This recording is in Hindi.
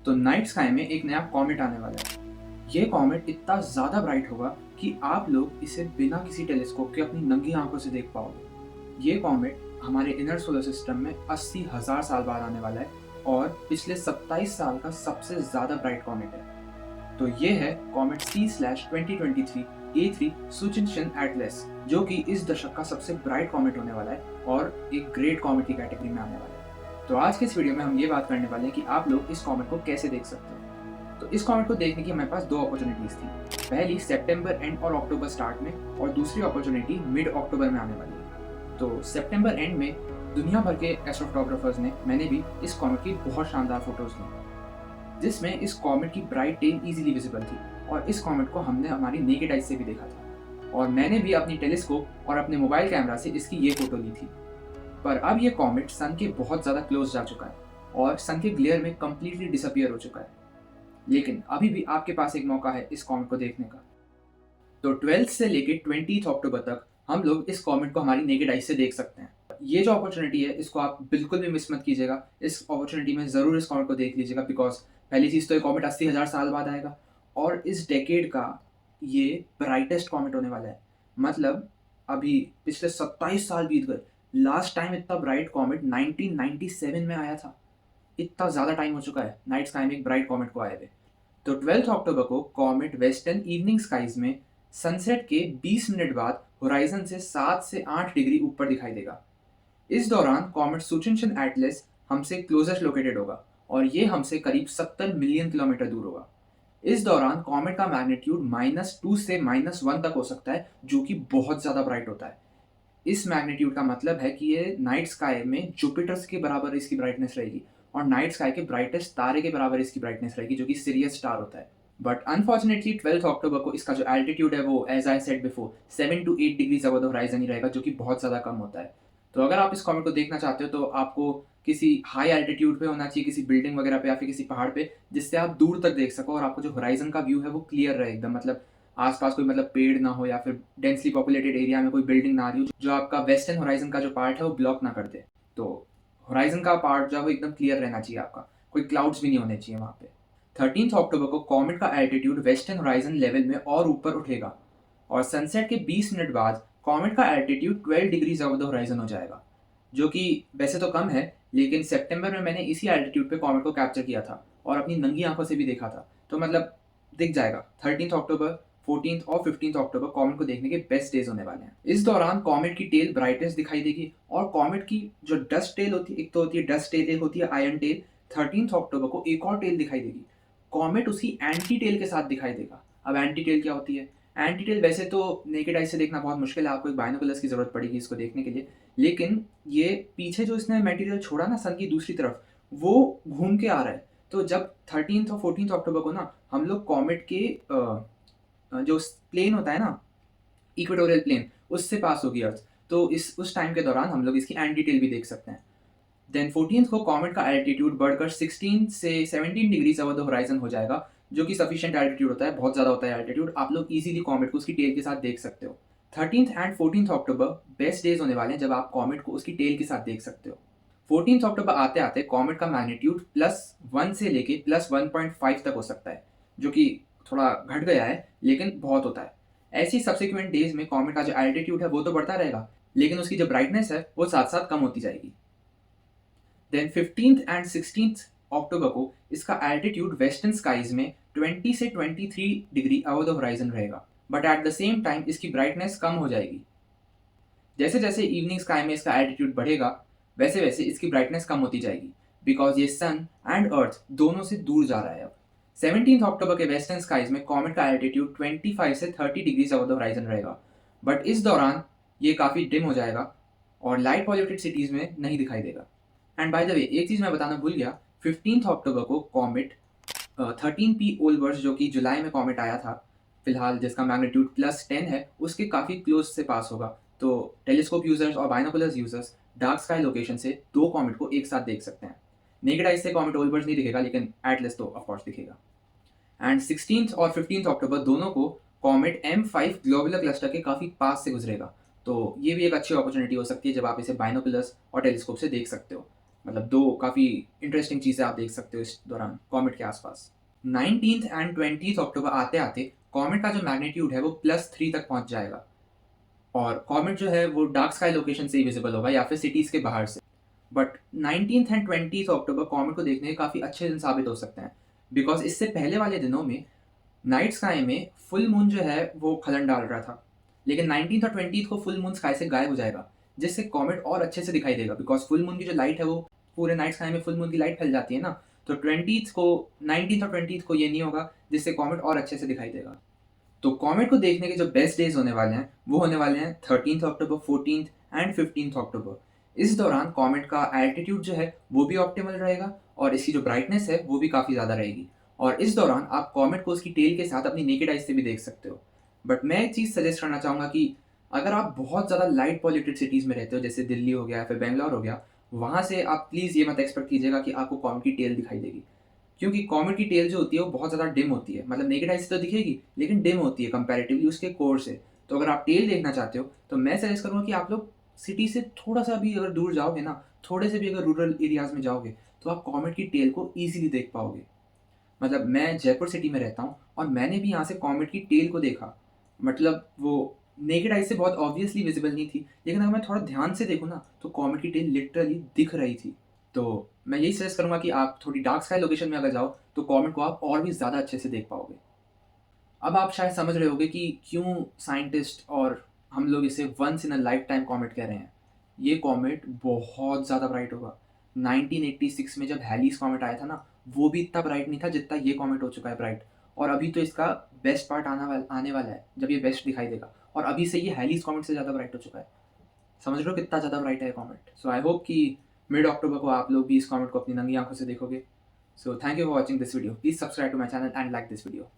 तो नाइट स्काई में एक नया कॉमेट आने वाला है। ये कॉमेट इतना ज़्यादा ब्राइट होगा कि आप लोग इसे बिना किसी टेलीस्कोप के अपनी नंगी आंखों से देख पाओगे। ये कॉमेट हमारे इनर सोलर सिस्टम में 80,000 साल बाद आने वाला है और पिछले 27 साल का सबसे ज़्यादा ब्राइट कॉमेट है। तो ये है कॉमेट C/2023 A3 सुचिनशन एटलस, जो कि इस दशक का सबसे ब्राइट कॉमेट होने वाला है और एक ग्रेट कॉमेट की कैटेगरी में आने वाला है। तो आज के इस वीडियो में हम ये बात करने वाले हैं कि आप लोग इस कॉमेट को कैसे देख सकते हो। तो इस कॉमेट को देखने की हमारे पास दो अपॉर्चुनिटीज थी। पहली सितंबर एंड और अक्टूबर स्टार्ट में, और दूसरी अपॉर्चुनिटी मिड अक्टूबर में आने वाली है। तो सितंबर एंड में दुनिया भर के एस्ट्रोफोटोग्राफर्स ने, मैंने भी इस कॉमेट की बहुत शानदार फोटोज ली, जिसमें इस कॉमेट की ब्राइट टेल इजीली विजिबल थी और इस कॉमेट को हमने हमारी नेकेड आइज से भी देखा था। और मैंने भी अपनी टेलीस्कोप और अपने मोबाइल कैमरा से इसकी ये फोटो ली थी। पर अब ये कॉमेट सन के बहुत ज़्यादा क्लोज जा चुका है और सन के ग्लेयर में कम्प्लीटली डिसअपियर हो चुका है। लेकिन अभी भी आपके पास एक मौका है इस कॉमेट को देखने का। तो 12 से लेके 20 अक्टूबर तक हम लोग इस कॉमेट को हमारी नेकेड आइज से देख सकते हैं। ये जो अपॉर्चुनिटी है, इसको आप बिल्कुल भी मिस मत कीजिएगा। इस अपॉर्चुनिटी में ज़रूर इस कॉमेट को देख लीजिएगा, बिकॉज पहली चीज़ तो ये कॉमेट 80,000 साल बाद आएगा और इस डेकेड का ये ब्राइटेस्ट कॉमेट होने वाला है। मतलब अभी पिछले 27 साल बीत गए। लास्ट टाइम इतना ब्राइट कॉमेट 1997 में आया था। इतना ज़्यादा टाइम हो चुका है नाइट स्काई में एक ब्राइट कॉमेट को आए हुए। तो 12 अक्टूबर को कॉमेट वेस्टर्न इवनिंग स्काइज में सनसेट के 20 मिनट बाद होराइजन से 7 से 8 डिग्री ऊपर दिखाई देगा। इस दौरान कॉमेट सुचिनशन एटलस हमसे क्लोजेस्ट लोकेटेड होगा और ये हमसे करीब 70 मिलियन किलोमीटर दूर होगा। इस दौरान कॉमेट का मैग्नीट्यूड -2 से -1 तक हो सकता है, जो कि बहुत ज़्यादा ब्राइट होता है। इस मैग्नीट्यूड का मतलब है कि ये नाइट स्काई में जुपिटर्स के बराबर इसकी ब्राइटनेस रहेगी और नाइट स्काई के ब्राइटेस्ट तारे के बराबर इसकी ब्राइटनेस रहेगी, जो कि सिरियस स्टार होता है। बट अनफॉर्चुनेटली 12 अक्टूबर को इसका जो एल्टीट्यूड है वो, as I said before, 7 to 8 degrees above the horizon ही रहेगा, जो कि बहुत ज़्यादा कम होता है। तो अगर आप इस कॉमेट को देखना चाहते हो तो आपको किसी हाई एल्टीट्यूड पे होना चाहिए, किसी बिल्डिंग वगैरह पे या फिर किसी पहाड़ पे, जिससे आप दूर तक देख सको और आपको जो होराइजन का व्यू है वो क्लियर रहे एकदम। मतलब आसपास कोई पेड़ ना हो या फिर डेंसली पॉपुलेटेड एरिया में कोई बिल्डिंग ना आ रही हो जो आपका वेस्टर्न होराइजन का जो पार्ट है वो ब्लॉक ना कर दे। तो होराइजन का पार्ट जो है वो एकदम क्लियर रहना चाहिए आपका, कोई क्लाउड्स भी नहीं होने चाहिए वहाँ पे। 13 अक्टूबर को कॉमेट का एल्टीट्यूड वेस्टर्न होराइजन लेवल में और ऊपर उठेगा और सनसेट के 20 मिनट बाद कॉमेट का altitude 12 degrees above the horizon हो जाएगा, जो कि वैसे तो कम है, लेकिन सितंबर में मैंने इसी एल्टीट्यूड पे कॉमेट को कैप्चर किया था और अपनी नंगी आंखों से भी देखा था। तो मतलब दिख जाएगा। 13 अक्टूबर, 14 और 15 अक्टूबर कॉमेट को देखने के बेस्ट डेज होने वाले हैं। इस दौरान कॉमेट की टेल ब्राइटेस्ट दिखाई देगी और कॉमेट की जो डस्ट टेल होती है, एक तो होती है डस्ट टेल, एक होती है आयरन टेल। 13 अक्टूबर को एक और टेल दिखाई देगी। कॉमेट उसकी एंटी टेल के साथ दिखाई देगा। अब एंटी टेल क्या होती है? एंटी टेल वैसे तो नेकेड आई से देखना बहुत मुश्किल है, आपको एक बाइनोकुलर्स की जरूरत पड़ेगी इसको देखने के लिए। लेकिन ये पीछे जो इसने मटेरियल छोड़ा ना सन की दूसरी तरफ, वो घूम के आ रहा है। तो जब 13 और 14 अक्टूबर को ना हम लोग कॉमेट के जो प्लेन होता है ना, इक्वेटोरियल प्लेन, उससे पास होगी अर्थ। तो इस उस टाइम के दौरान हम लोग इसकी एंटी टेल भी देख सकते हैं। देन 14 को कॉमेट का एल्टीट्यूड बढ़कर 16 से 17 डिग्रीज अबव द होराइजन हो जाएगा, जो कि सफिशिएंट एल्टीट्यूड होता है, बहुत ज़्यादा होता है एल्टीट्यूड। आप लोग इजीली कॉमेट को उसकी टेल के साथ देख सकते हो। 13 एंड 14 अक्टूबर बेस्ट डेज होने वाले हैं जब आप कॉमेट को उसकी टेल के साथ देख सकते हो। 14 अक्टूबर आते आते कॉमेट का मैग्नीट्यूड +1 से लेके +1.5 तक हो सकता है, जो कि थोड़ा घट गया है लेकिन बहुत होता है। ऐसी सब्सिक्वेंट डेज में कॉमेट का जो एल्टीट्यूड है वो तो बढ़ता रहेगा, लेकिन उसकी जो ब्राइटनेस है वो साथ साथ कम होती जाएगी। देन 15 एंड 16 अक्टूबर को इसका एल्टीट्यूड वेस्टर्न स्काईज में 20 से 23 डिग्री अबव द होराइजन रहेगा, but at the same time इसकी ब्राइटनेस कम हो जाएगी। जैसे जैसे इवनिंग स्काई में इसका एल्टीट्यूड बढ़ेगा, वैसे वैसे इसकी ब्राइटनेस कम होती जाएगी, बिकॉज ये सन एंड अर्थ दोनों से दूर जा रहा है अब। 17 अक्टूबर के वेस्टर्न स्काईज में कॉमेट का एल्टीट्यूड 25 से 30 डिग्रीज अबव द होराइजन रहेगा, बट इस दौरान ये काफ़ी डिम हो जाएगा और लाइट पॉल्यूटेड सिटीज़ में नहीं दिखाई देगा। एंड बाय द वे, एक चीज़ मैं बताना भूल गया, 15 अक्टूबर को कॉमेट 13P ओल्बर्स, जो कि जुलाई में कॉमेट आया था फिलहाल, जिसका मैग्नीट्यूड +10 है, उसके काफ़ी क्लोज से पास होगा। तो टेलीस्कोप यूजर्स और binoculars users dark sky location से दो कॉमेट को एक साथ देख सकते हैं। नेकेड आई से कॉमेट ओल्बर्स नहीं दिखेगा, लेकिन एटलस तो ऑफकोर्स दिखेगा। एंड 16 और 15 अक्टूबर दोनों को कॉमेट M5 ग्लोबुलर क्लस्टर के काफ़ी पास से गुजरेगा। तो ये भी एक अच्छी अपॉर्चुनिटी हो सकती है जब आप इसे बाइनोकुलर्स और टेलीस्कोप से देख सकते हो। मतलब दो काफ़ी इंटरेस्टिंग चीज़ें आप देख सकते हो इस दौरान कॉमेट के आसपास। 19th एंड 20th अक्टूबर आते आते कॉमेट का जो मैग्नीट्यूड है वो +3 तक पहुंच जाएगा, और कॉमेट जो है वो डार्क स्काई लोकेशन से ही विजिबल होगा या फिर सिटीज़ के बाहर से। But 19th and 20th October comet को देखने के काफ़ी अच्छे दिन साबित हो सकते हैं, बिकॉज इससे पहले वाले दिनों में नाइट स्काई में फुल मून जो है वो खलन डाल रहा था, लेकिन 19th और 20th को फुल मून स्काई से गायब हो जाएगा, जिससे कॉमेट और अच्छे से दिखाई देगा, बिकॉज फुल मून की जो लाइट है वो पूरे नाइट स्काई में फुल मून की लाइट फैल जाती है ना। तो 20th को 19th और 20th को ये नहीं होगा, जिससे कॉमेट और अच्छे से दिखाई देगा। तो कॉमेट को देखने के जो बेस्ट डेज होने वाले हैं वो होने वाले हैं 13th October, 14th and 15th अक्टूबर। इस दौरान कॉमेट का एल्टीट्यूड जो है वो भी ऑप्टिमल रहेगा, और इसकी जो ब्राइटनेस है वो भी काफ़ी ज़्यादा रहेगी, और इस दौरान आप कॉमेट को उसकी टेल के साथ अपनी नेकेड आइज से भी देख सकते हो। बट मैं एक चीज़ सजेस्ट करना चाहूँगा कि अगर आप बहुत ज़्यादा लाइट पॉल्यूटेड सिटीज़ में रहते हो, जैसे दिल्ली हो गया या फिर बेंगलोर हो गया, वहाँ से आप प्लीज़ ये मत एक्सपेक्ट कीजिएगा कि आपको कॉमेट की टेल दिखाई देगी, क्योंकि कॉमेट की टेल जो होती है वो बहुत ज़्यादा डिम होती है। मतलब नेकेड आई से तो दिखेगी, लेकिन डिम होती है कंपैरेटिवली उसके कोर से। तो अगर आप टेल देखना चाहते हो तो मैं सजेस्ट करूँगा कि आप लोग सिटी से थोड़ा-सा भी अगर दूर जाओगे ना, थोड़े से भी अगर रूरल एरियाज़ में जाओगे, तो आप कॉमेट की टेल को ईज़िली देख पाओगे। मतलब मैं जयपुर सिटी में रहता हूँ और मैंने भी यहाँ से कॉमेट की टेल को देखा। मतलब वो नेकेड आई से बहुत ऑब्वियसली विज़िबल नहीं थी, लेकिन अगर मैं थोड़ा ध्यान से देखूँ ना, तो कॉमेट की टेल लिटरली दिख रही थी। तो मैं यही सजेस्ट करूँगा कि आप थोड़ी डार्क स्काई लोकेशन में अगर जाओ, तो कॉमेट को आप और भी ज़्यादा अच्छे से देख पाओगे। अब आप शायद समझ रहे होंगे कि क्यों साइंटिस्ट और हम लोग इसे once in a lifetime comet कह रहे हैं। ये कॉमेट बहुत ज़्यादा ब्राइट होगा। 1986 में जब हैलीज़ कॉमेट आया था ना, वो भी इतना ब्राइट नहीं था जितना ये कॉमेट हो चुका है ब्राइट। और अभी तो इसका बेस्ट पार्ट आने वाला है, जब ये बेस्ट दिखाई देगा, और अभी से ये हैलीज़ कॉमेट से ज़्यादा ब्राइट हो चुका है। समझ रहे हो कितना ज़्यादा ब्राइट है ये कॉमेट। सो आई होप कि मिड अक्टूबर को आप लोग भी इस कॉमेट को अपनी नंगी आँखों से देखोगे। So thank you for watching this video. Please subscribe to my channel and like this video.